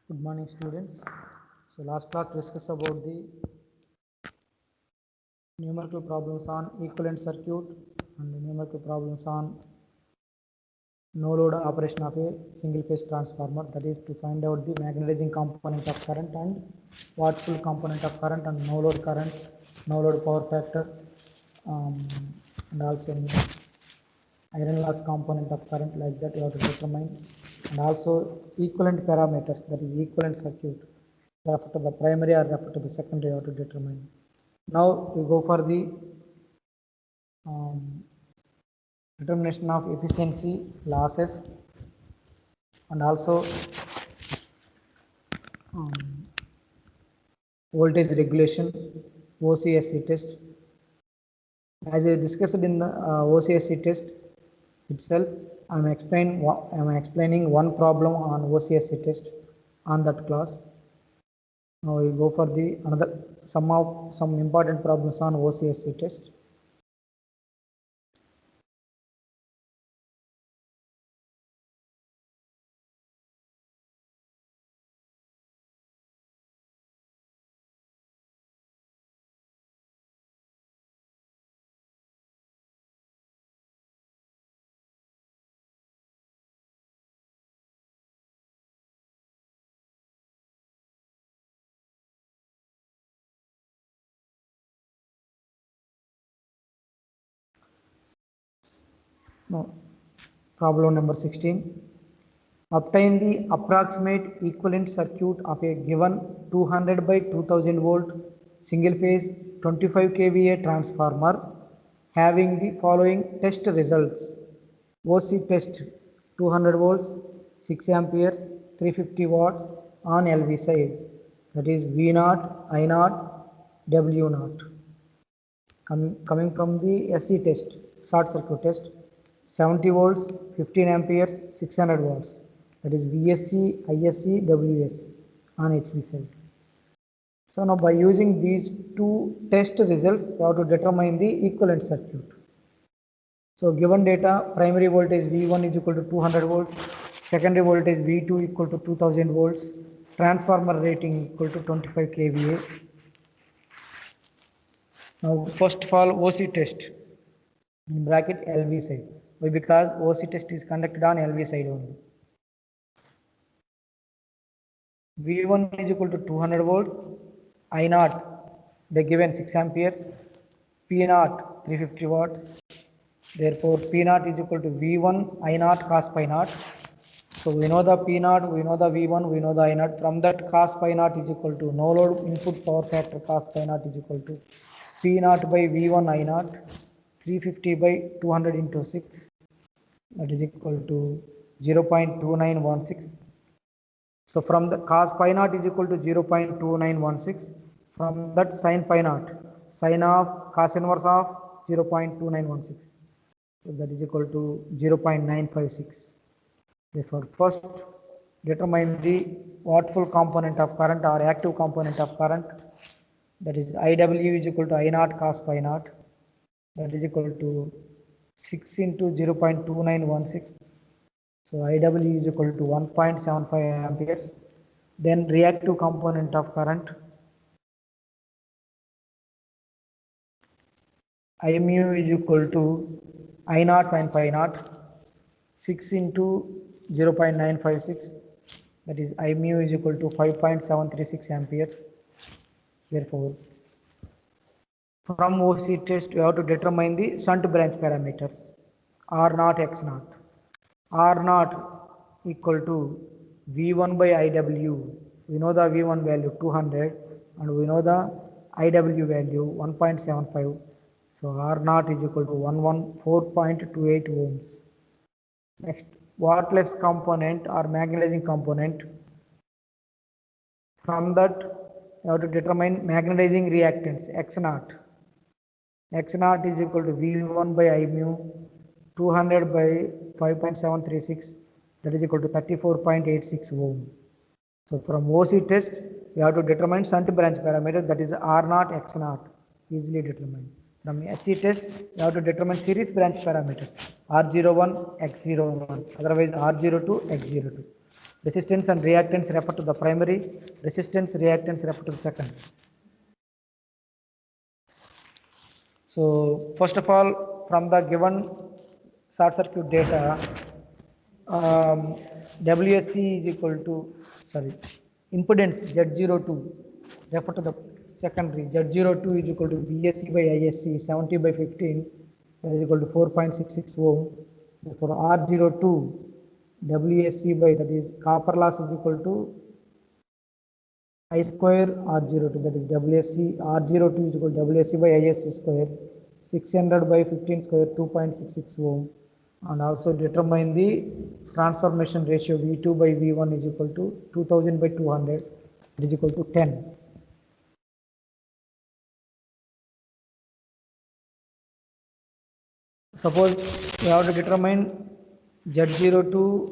Good morning, students. So last class discussed about the numerical problems on equivalent circuit and numerical problems on no load operation of a single phase transformer, that is to find out the magnetizing component of current and wattful component of current and no load current, no load power factor, and also iron loss component of current, like that you have to determine, and also equivalent parameters, that is equivalent circuit, refer to the primary or refer to the secondary, you have to determine. Now we go for the determination of efficiency, losses, and also voltage regulation, OCSC test. As I discussed in the OCSC test itself, I am explaining one problem on OCSC test on that class. Now we go for the some important problems on OCSC test. Now, problem number 16. Obtain the approximate equivalent circuit of a given 200 by 2000 volt single phase 25 kVA transformer having the following test results. OC test 200 volts, 6 amperes, 350 watts on LV side, that is V0, I0, W0. Coming from the SC test, short circuit test, 70 volts, 15 amperes, 600 watts, that is VSC, ISC, WS on HV side. So now by using these two test results, we have to determine the equivalent circuit. So given data, primary voltage V1 is equal to 200 volts, secondary voltage V2 equal to 2000 volts, transformer rating equal to 25 kVA. Now first of all, OC test in bracket LV side. Why? Because OC test is conducted on LV side only. V1 is equal to 200 volts, I0 they given 6 amperes, P0 350 watts. Therefore P0 is equal to V1 I0 cos pi naught. So we know the P0, we know the V1, we know the I0. From that cos pi naught is equal to no load input power factor cos pi naught is equal to P0 by V1 I0, 350 by 200 into 6, that is equal to 0.2916. So from the cos pi naught is equal to 0.2916. From that sin pi naught, sin of cos inverse of 0.2916. So that is equal to 0.956. Therefore, first determine the wattful component of current or active component of current, that is IW is equal to I0 cos pi naught, that is equal to 6 into 0.2916. So IW is equal to 1.75 amperes. Then reactive component of current, IMU is equal to I0 sin pi naught, 6 into 0.956, that is IMU is equal to 5.736 amperes. Therefore, from OC test you have to determine the shunt branch parameters, R0, X0. R0 equal to V1 by IW. We know the V1 value 200 and we know the IW value 1.75. So R0 is equal to 114.28 ohms. Next, wattless component or magnetizing component. From that, you have to determine magnetizing reactance X0. X0 is equal to V1 by I mu 200 by 5.736, that is equal to 34.86 ohm. So from OC test, we have to determine shunt branch parameter, that is R0, X0, easily determined. From SC test, we have to determine series branch parameters, R01, X01, otherwise R02, X02. Resistance and reactance refer to the primary, resistance reactance refer to the second. So first of all, from the given short circuit data, WSC is equal to, sorry, impedance Z02 refer to the secondary. Z02 is equal to VSC by ISC 70 by 15, that is equal to 4.66 ohm. Therefore R02 WSC by, that is copper loss, is equal to I square R02, that is WSC R02 is equal to WSC by ISC square, 600 by 15 square, 2.66 ohm. And also determine the transformation ratio V2 by V1 is equal to 2000 by 200, is equal to 10. Suppose we have to determine Z02,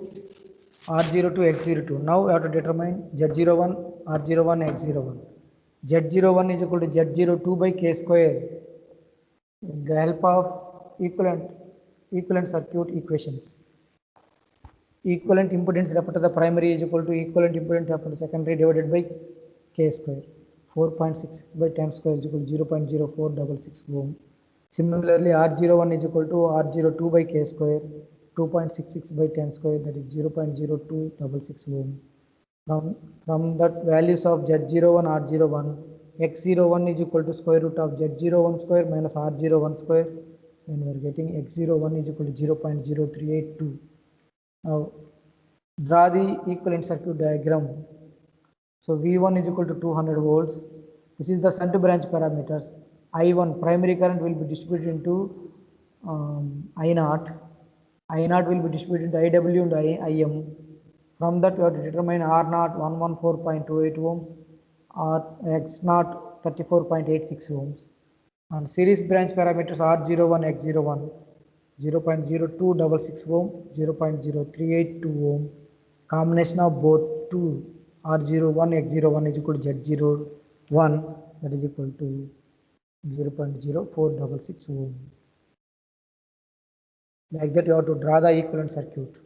R02, X02. Now we have to determine Z01, R01, X01. Z01 is equal to Z02 by K square with the help of equivalent circuit equations. Equivalent impedance refer to the primary is equal to equivalent impedance refer to secondary divided by K square. 4.6 by 10 square is equal to 0.0466 ohm. Similarly, R01 is equal to R02 by K square, 2.66 by 10 square, that is 0.0266 ohm. From that values of Z01, R01, X01 is equal to square root of Z01 square minus R01 square, then we are getting X01 is equal to 0.0382. Now draw the equivalent circuit diagram. So V1 is equal to 200 volts. This is the shunt branch parameters. I1 primary current will be distributed into I0. I0 will be distributed into IW and IM. From that we have to determine R0 114.28 ohms, or X0 34.86 ohms. And series branch parameters R01, X01 0.0266 ohm, 0.0382 ohm. Combination of both two R01, X01 is equal to Z01, that is equal to 0.0466 ohm. Like that you have to draw the equivalent circuit.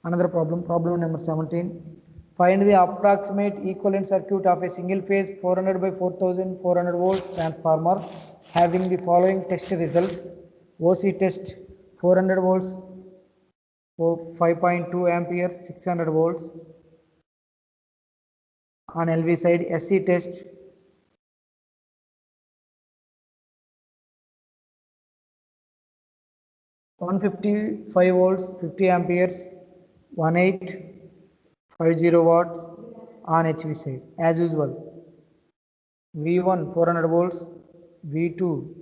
Another problem number 17. Find the approximate equivalent circuit of a single phase 400 by 4400 volts transformer having the following test results. OC test 400 volts, 5.2 amperes, 600 volts. On LV side, SC test 155 volts, 50 amperes, 1850 watts on HV side. As usual, V1 400 volts, V2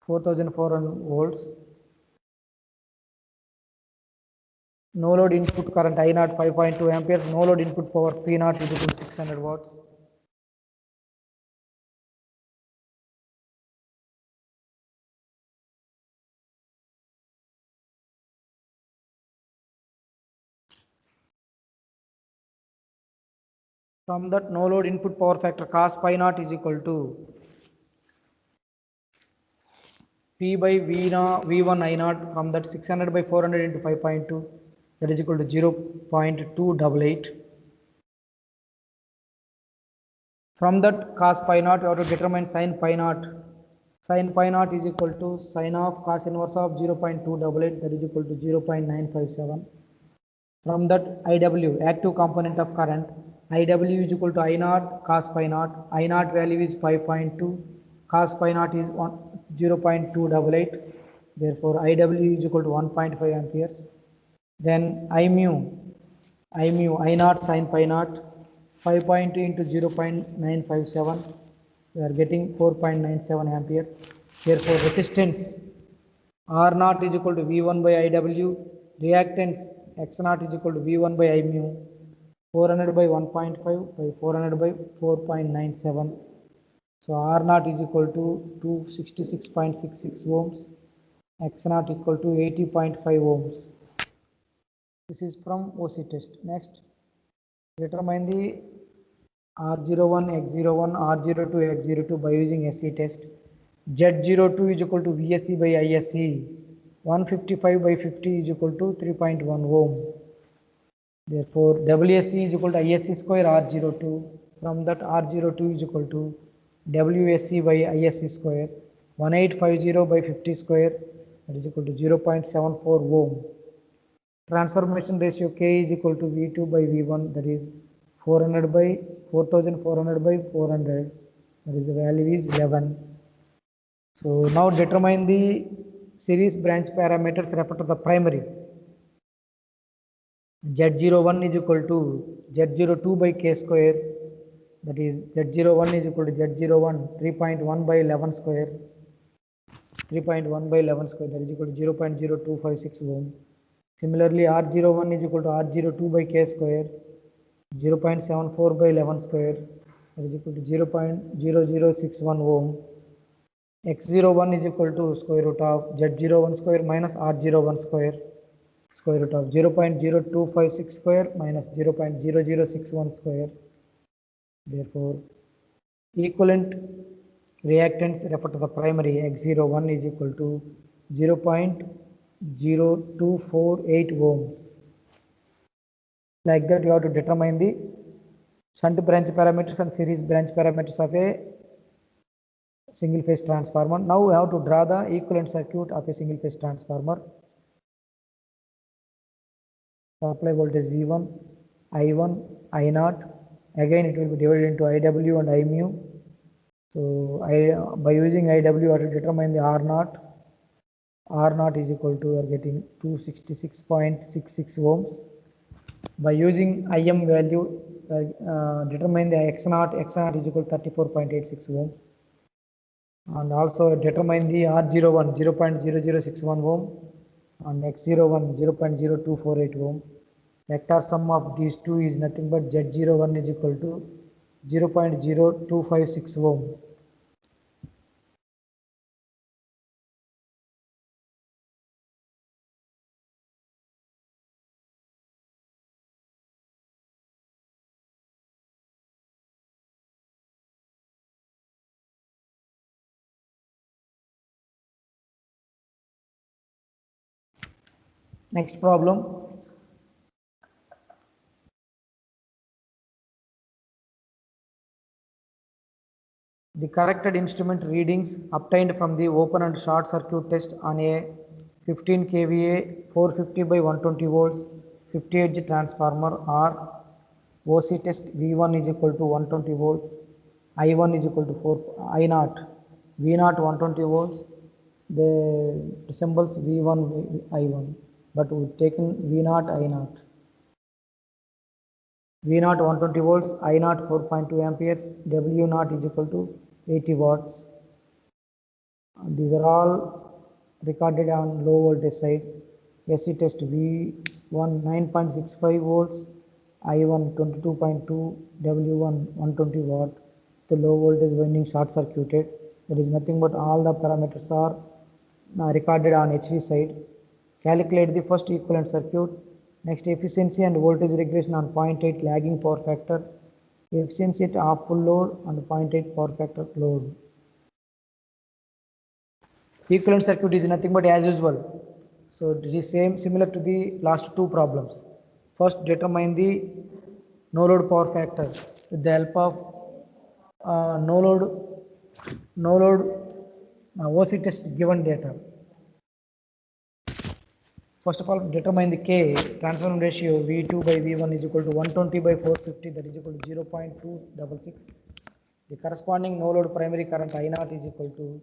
4400 volts. No load input current I0 5.2 amperes, no load input power P0 is equal to 600 watts. From that, no load input power factor cos pi naught is equal to P by V1 I naught. From that, 600 by 400 into 5.2, that is equal to 0.288. From that cos pi naught, we have to determine sin pi naught. Sin pi naught is equal to sin of cos inverse of 0.288, that is equal to 0.957. From that IW, active component of current, IW is equal to I naught cos pi naught. I naught value is 5.2, cos pi naught is 0.288. Therefore, IW is equal to 1.5 amperes. Then I naught sin pi naught, 5.2 into 0.957. We are getting 4.97 amperes. Therefore, resistance R naught is equal to V1 by IW, reactance X naught is equal to V1 by I mu, 400 by 1.5 by 400 by 4.97. So R naught is equal to 266.66 ohms, X naught equal to 80.5 ohms. This is from OC test. Next, determine the R01, X01, R02, X02 by using SC test. Z02 is equal to VSC by ISC. 155 by 50 is equal to 3.1 ohm. Therefore, WSC is equal to ISC square R02. From that, R02 is equal to WSC by ISC square. 1850 by 50 square, that is equal to 0.74 ohm. Transformation ratio K is equal to V2 by V1, that is 400 by 4400 by 400, that is the value is 11. So now determine the series branch parameters referred to the primary. Z01 is equal to Z02 by K square, that is Z01 is equal to Z01 3.1 by 11 square, 3.1 by 11 square, that is equal to 0.0256 ohm. Similarly, R01 is equal to R02 by K square, 0.74 by 11 square, that is equal to 0.0061 ohm. X01 is equal to square root of Z01 square minus R01 square, square root of 0.0256 square minus 0.0061 square. Therefore, equivalent reactance referred to the primary X01 is equal to 0.0248 ohms. Like that, you have to determine the shunt branch parameters and series branch parameters of a single phase transformer. Now we have to draw the equivalent circuit of a single phase transformer. Supply voltage V1, I1, I0. Again, it will be divided into IW and I mu. So by using IW, I have to determine the R0. R0 is equal to, we are getting 266.66 ohms. By using IM value, determine the X0. X0 is equal to 34.86 ohms. And also determine the R01 0.0061 ohm and X01 0.0248 ohm. Vector sum of these two is nothing but Z01 is equal to 0.0256 ohm. Next problem. The corrected instrument readings obtained from the open and short circuit test on a 15 kVA 450 by 120 volts 50Hz transformer or OC test V1 is equal to 120 volts, I1 is equal to 4, I0, V0 120 volts, the symbols V1, I1, but we've taken V0, I0. V0 120 volts, I0 4.2 amperes, W0 is equal to 80 watts. These are all recorded on low voltage side. SC test V1 9.65 volts, I1 22.2, W1 120 watt. The low voltage winding short circuited. There is nothing but all the parameters are recorded on HV side. Calculate the first equivalent circuit. Next, efficiency and voltage regulation on 0.8 lagging power factor, efficiency at half full load and 0.8 power factor load. Equivalent circuit is nothing but as usual. So it is similar to the last two problems. First, determine the no load power factor with the help of no load OC test given data. First of all, determine the K transformation ratio V2 by V1 is equal to 120 by 450, that is equal to 0.266. The corresponding no load primary current I0 is equal to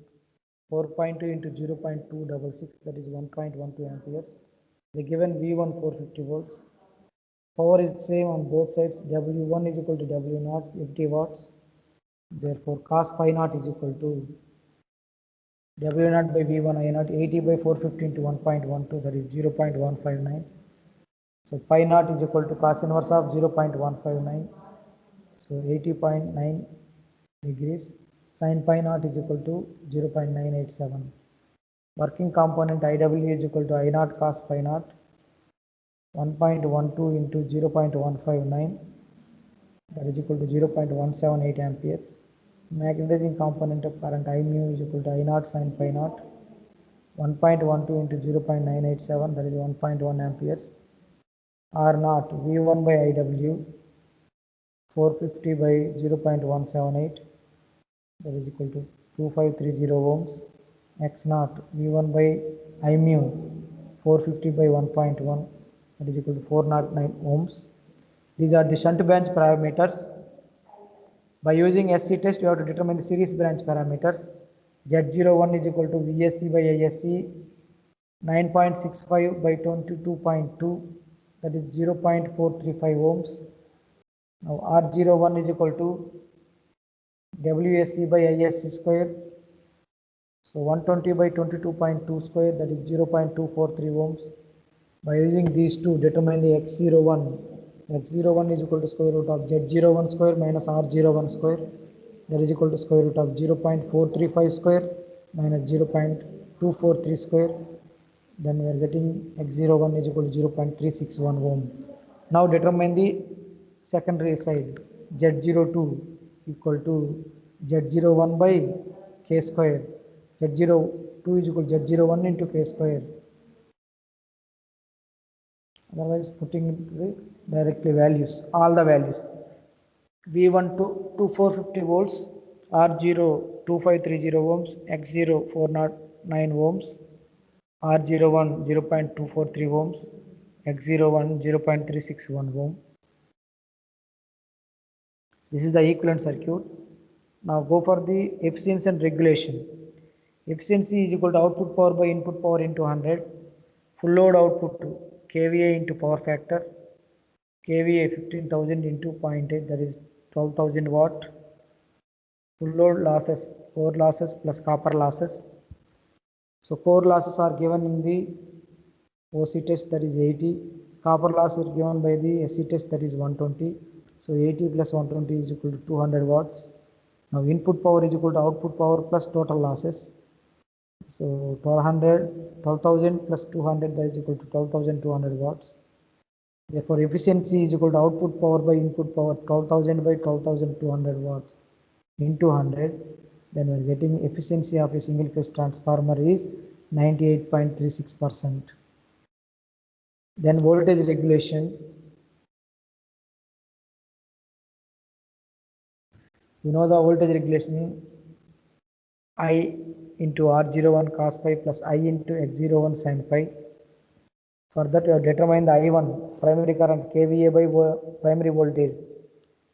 4.2 into 0.266, that is 1.12 amperes. The given V1 450 volts. Power is the same on both sides. W1 is equal to W0 50 watts. Therefore, cos phi naught is equal to W0 by V1 I0 80 by 450 into 1.12, that is 0.159. So pi naught is equal to cos inverse of 0.159. So 80.9 degrees. Sin pi naught is equal to 0.987. Working component IW is equal to I0 cos pi naught. 1.12 into 0.159, that is equal to 0.178 amperes. Magnetizing component of current I mu is equal to I naught sin pi naught. 1.12 into 0.987, that is 1.1 amperes. R naught V1 by IW 450 by 0.178, that is equal to 2530 ohms. X naught V1 by I mu 450 by 1.1, that is equal to 409 ohms. These are the shunt branch parameters. By using SC test, you have to determine the series branch parameters. Z01 is equal to VSC by ISC 9.65 by 22.2, that is 0.435 ohms. Now R01 is equal to WSC by ISC square. So 120 by 22.2 square, that is 0.243 ohms. By using these two, determine the X01. X01 is equal to square root of Z01 square minus R01 square, that is equal to square root of 0.435 square minus 0.243 square. Then we are getting X01 is equal to 0.361 ohm. Now determine the secondary side. Z02 equal to Z01 by K square. Z02 is equal to Z01 into K square. Otherwise, putting the directly values, all the values. V1 to 450 volts, R0 2530 ohms, X0 409 ohms, R01 0.243 ohms, X01 0.361 ohm. This is the equivalent circuit. Now go for the efficiency and regulation. Efficiency is equal to output power by input power into 100. Full load output kVA into power factor. kVA 15,000 into 0.8, that is 12,000 watt. Full load losses, core losses plus copper losses. So core losses are given in the OC test, that is 80. Copper loss is given by the SC test, that is 120. So 80 plus 120 is equal to 200 watts. Now input power is equal to output power plus total losses. So 12,000 plus 200, that is equal to 12,200 watts. Therefore, efficiency is equal to output power by input power, 12,000 by 12,200 watts into 100. Then we are getting efficiency of a single phase transformer is 98.36%. Then voltage regulation. You know the voltage regulation, I into R01 cos pi plus I into X01 sin pi. For that, we have determined the I1 primary current kVA by primary voltage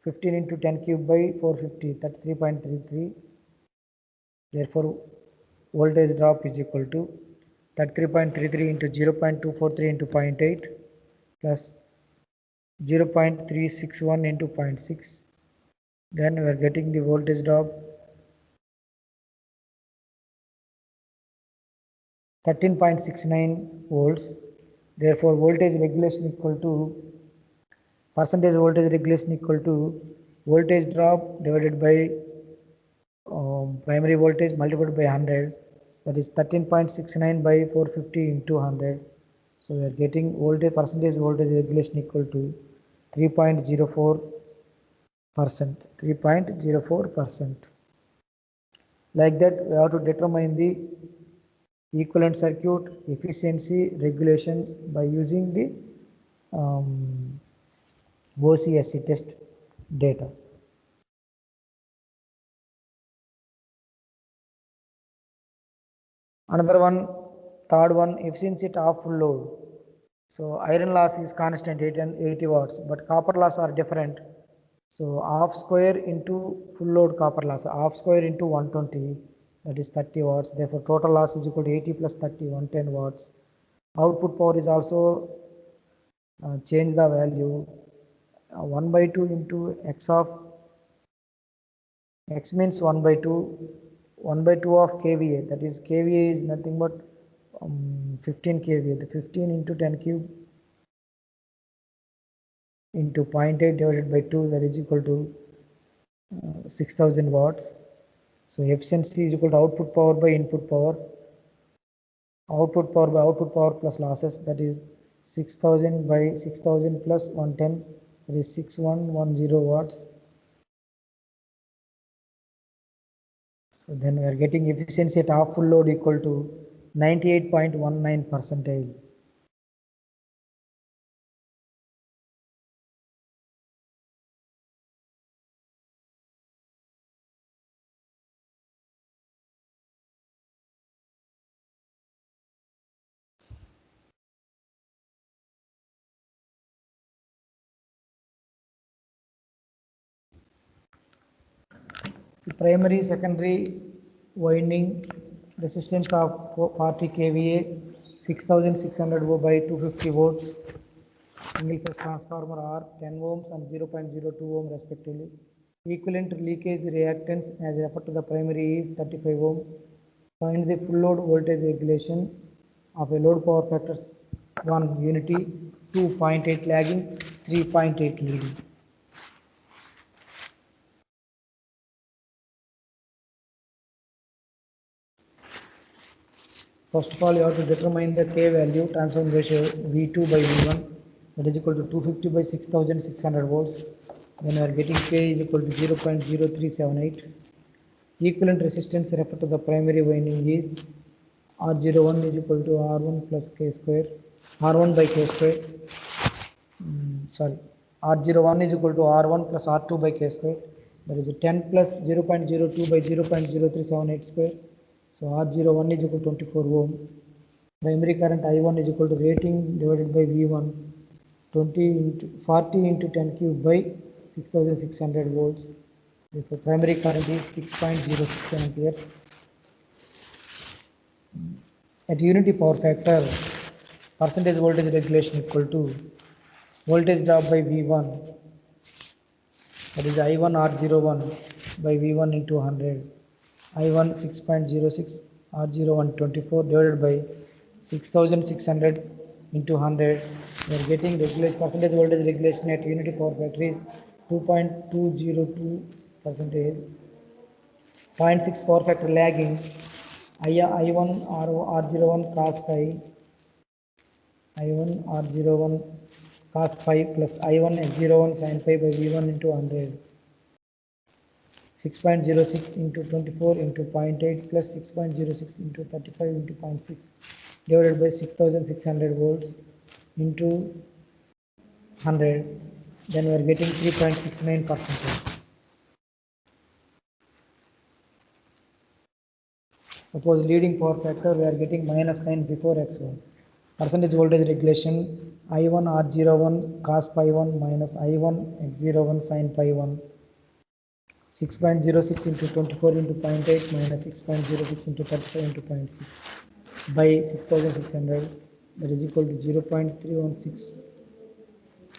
15 into 10 cube by 450, 33.33. Therefore, voltage drop is equal to 33.33 into 0.243 into 0.8 plus 0.361 into 0.6. Then we are getting the voltage drop 13.69 volts. Therefore, voltage regulation equal to percentage voltage regulation equal to voltage drop divided by primary voltage multiplied by 100, that is 13.69 by 450 into 100. So we are getting voltage percentage voltage regulation equal to 3.04%. 3.04%. Like that, we have to determine the equivalent circuit efficiency regulation by using the OCSC test data. Another one, third one, efficiency at half full load. So iron loss is constant 80 watts, but copper loss are different. So half square into full load copper loss, half square into 120, that is 30 watts. Therefore, total loss is equal to 80 plus 30, 110 watts. Output power is also change the value 1 by 2 into x of x means 1 by 2 of kVA, that is kVA is nothing but 15 kVA, the 15 into 10 cube into 0.8 divided by 2, that is equal to 6000 watts. So efficiency is equal to output power by input power, output power by output power plus losses, that is 6000 by 6000 plus 110, that is 6110 watts. So then we are getting efficiency at half full load equal to 98.19 percentile. The primary secondary winding resistance of 40 kVA, 6600 ohm by 250 volts, single phase transformer are 10 ohms and 0.02 ohm respectively. Equivalent leakage reactance as referred to the primary is 35 ohm. Find the full load voltage regulation of a load power factors 1 unity, 2.8 lagging, 3.8 leading. First of all, you have to determine the K value, transform ratio V2 by V1, that is equal to 250 by 6600 volts. Then we are getting K is equal to 0.0378. Equivalent resistance referred to the primary winding is R01 is equal to R1 plus K square, R1 by K square. R01 is equal to R1 plus R2 by K square. That is 10 plus 0.02 by 0.0378 square. So R01 is equal to 24 ohm. Primary current I1 is equal to rating divided by V1, 40 into 10 cube by 6600 volts. Therefore, primary current is 6.06 ampere. At unity power factor, percentage voltage regulation equal to voltage drop by V1, that is I1 R01 by V1 into 100. I1 6.06, R01 24 divided by 6600 into 100. We are getting regulation percentage voltage regulation at unity power factor is 2.202 percentage. 0.6 power factor lagging. I1 R01 cos phi, I1 R01 cos phi plus I1 X01 sin phi by V1 into 100. 6.06 into 24 into 0.8 plus 6.06 into 35 into 0.6 divided by 6600 volts into 100. Then we are getting 3.69 percent. Suppose leading power factor, we are getting minus sign before X1. Percentage voltage regulation I1 R01 cos pi 1 minus I1 X01 sin pi 1. 6.06 into 24 into 0.8 minus 6.06 into 35 into 0.6 by 6600, that is equal to 0.316,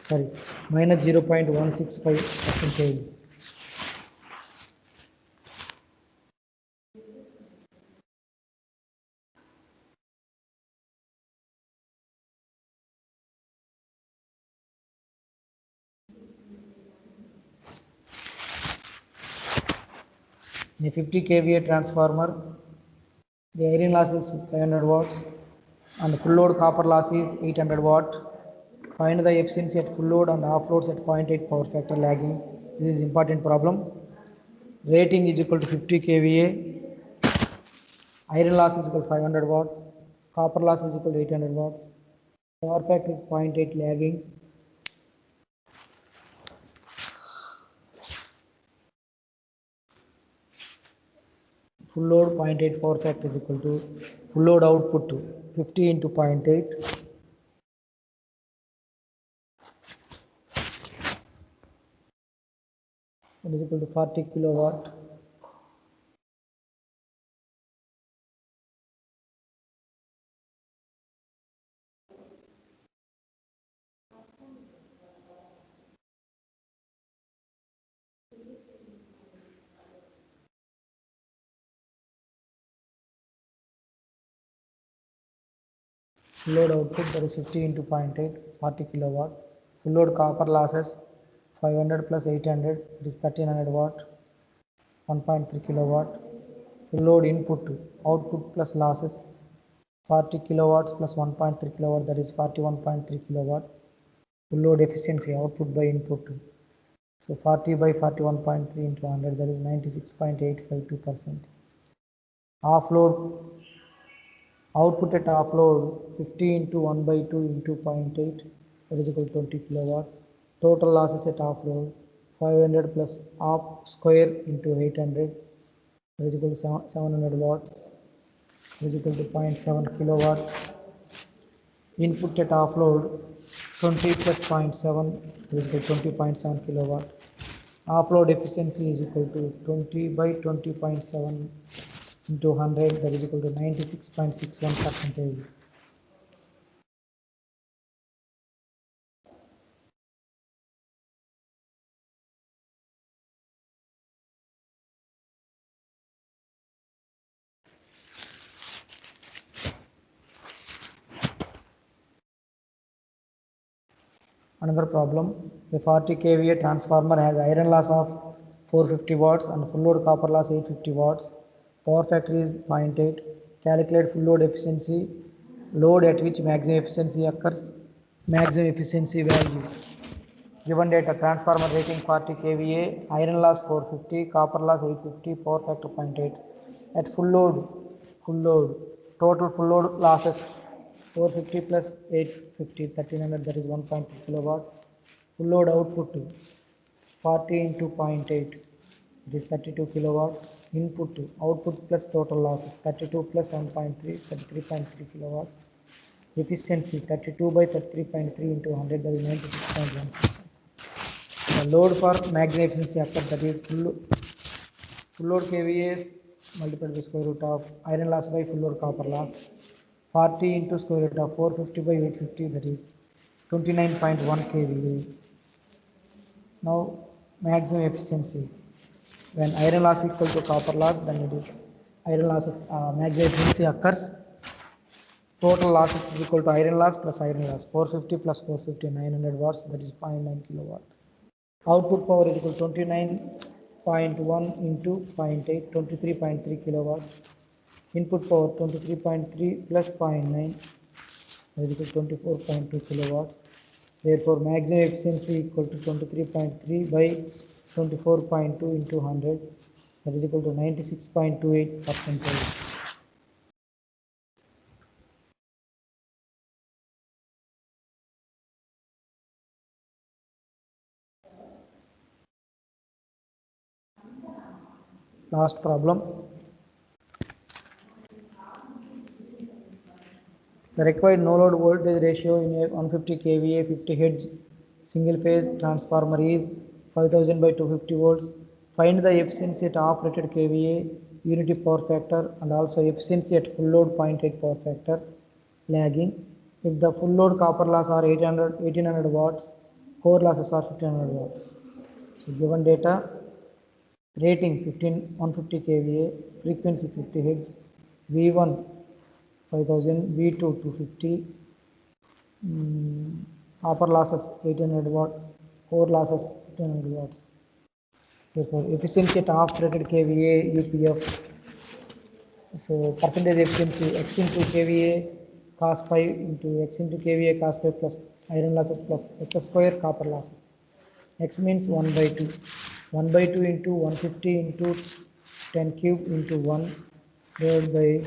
sorry, minus 0.165 percentage. In a 50 kVA transformer, the iron loss is 500 watts and full load copper loss is 800 watt. Find the efficiency at full load and off loads at 0.8 power factor lagging. This is important problem. Rating is equal to 50 kVA. Iron loss is equal to 500 watts. Copper loss is equal to 800 watts. Power factor is 0.8 lagging. Full load 0.8 power factor is equal to full load output 50 into 0.8. That is equal to 40 kilowatt. Full load output, that is 50 into 0.8, 40 kilowatt. Full load copper losses 500 plus 800, it is 1300 watt, 1.3 kilowatt. Full load input output plus losses 40 kilowatts plus 1.3 kilowatt, that is 41.3 kilowatt. Full load efficiency, output by input. So 40 by 41.3 into 100, that is 96.852%. Offload, output at offload 50 into 1 by 2 into 0.8, that is equal to 20 kilowatt. Total losses at offload 500 plus off square into 800, that is equal to 700 watts, that is equal to 0.7 kilowatt. Input at offload 20 plus 0.7 is equal to 20.7 kilowatt. Offload efficiency is equal to 20 by 20.7 into 100, that is equal to 96.61%. Another problem, a 40 kVA transformer has iron loss of 450 watts and full load copper loss 850 watts. Power factor is 0.8. Calculate full load efficiency, load at which maximum efficiency occurs, maximum efficiency value. Given data, transformer rating 40 kVA, iron loss 450, copper loss 850, power factor 0.8. At full load, total full load losses 450 plus 850, 1300, that is 1.3 kilowatts. Full load output 40 into 0.8, it is 32 kilowatts. Input output plus total losses 32 plus 1.3, 33.3 kilowatts. Efficiency 32 by 33.3 into 100, that is 96.1%. The load for maximum efficiency occurs, that is full load kVA multiplied by square root of iron loss by full load copper loss. 40 into square root of 450 by 850, that is 29.1 kVA. Now maximum efficiency. When iron loss equal to copper loss, then it is iron losses maximum efficiency occurs. Total losses is equal to iron loss plus iron loss. 450 plus 450, 900 watts, that is 0.9 kilowatt. Output power is equal to 29.1 into 0.8, 23.3 kilowatt. Input power 23.3 plus 0.9, that is equal to 24.2 kilowatts. Therefore, maximum efficiency equal to 23.3 by 24.2 into 100, that is equal to 96.28%. Last problem. The required no load voltage ratio in a 150 kVA 50 Hz single phase transformer is 5000 by 250 volts. Find the efficiency at half rated kVA, unity power factor, and also efficiency at full load 0.8 power factor lagging. If the full load copper loss are 1800 watts, core losses are 1500 watts. So given data, rating 150 kVA, frequency 50 Hz, V1 5000, V2 250, copper losses 1800 watt, core losses 1500 watts. Therefore, efficiency at half rated kVA UPF. So percentage efficiency x into kVA cos pi into x into kVA cos pi plus iron losses plus x square copper losses. X means 1 by 2. 1 by 2 into 150 into 10 cube into 1 divided by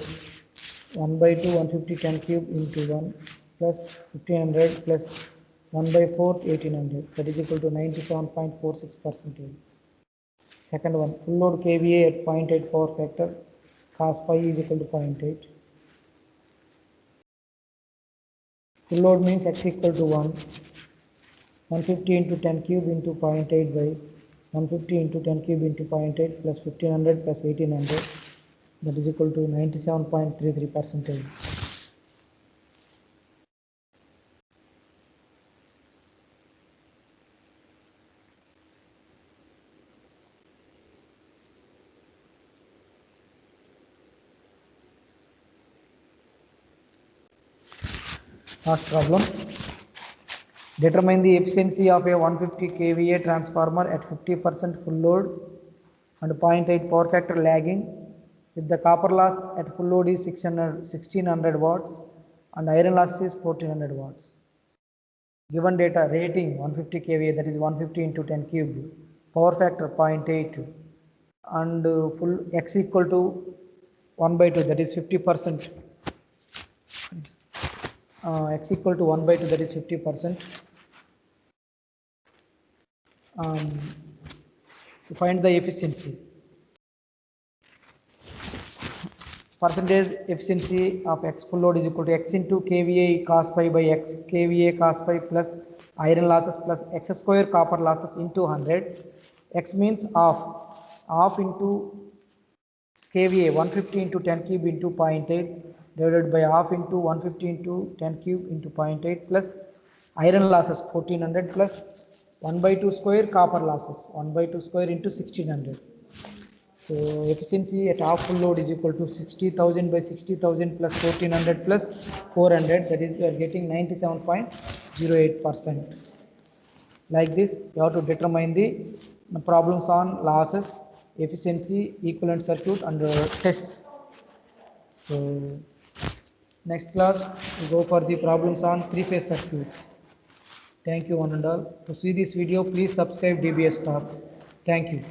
1 by 2 150 10 cube into 1 plus 1500 plus 1 by 4 1800, that is equal to 97.46%. Second one, full load kVA at 0.8 power factor, cos pi is equal to 0.8. Full load means x equal to 1. 150 into 10 cube into 0.8 by 150 into 10 cube into 0.8 plus 1500 plus 1800, that is equal to 97.33%. Last problem. Determine the efficiency of a 150 kVA transformer at 50% full load and 0.8 power factor lagging. If the copper loss at full load is 1600 watts and iron loss is 1400 watts. Given data rating 150 kVA, that is 150 into 10 cube, power factor 0.8, and full X equal to 1 by 2, that is 50%. X equal to 1 by 2, that is 50%. To find the efficiency. Percentage efficiency of X full load is equal to X into kVA cos pi by X kVA cos pi plus iron losses plus X square copper losses into 100. X means half into kVA 150 into 10 cube into 0.8 divided by half into 150 into 10 cube into 0.8 plus iron losses 1400 plus 1 by 2 square copper losses 1 by 2 square into 1600. So efficiency at half full load is equal to 60,000 by 60,000 plus 1400 plus 400, that is we are getting 97.08%. Like this you have to determine the problems on losses, efficiency, equivalent circuit and tests. So next class we go for the problems on three-phase circuits. Thank you one and all. To see this video please subscribe DBS Talks. Thank you.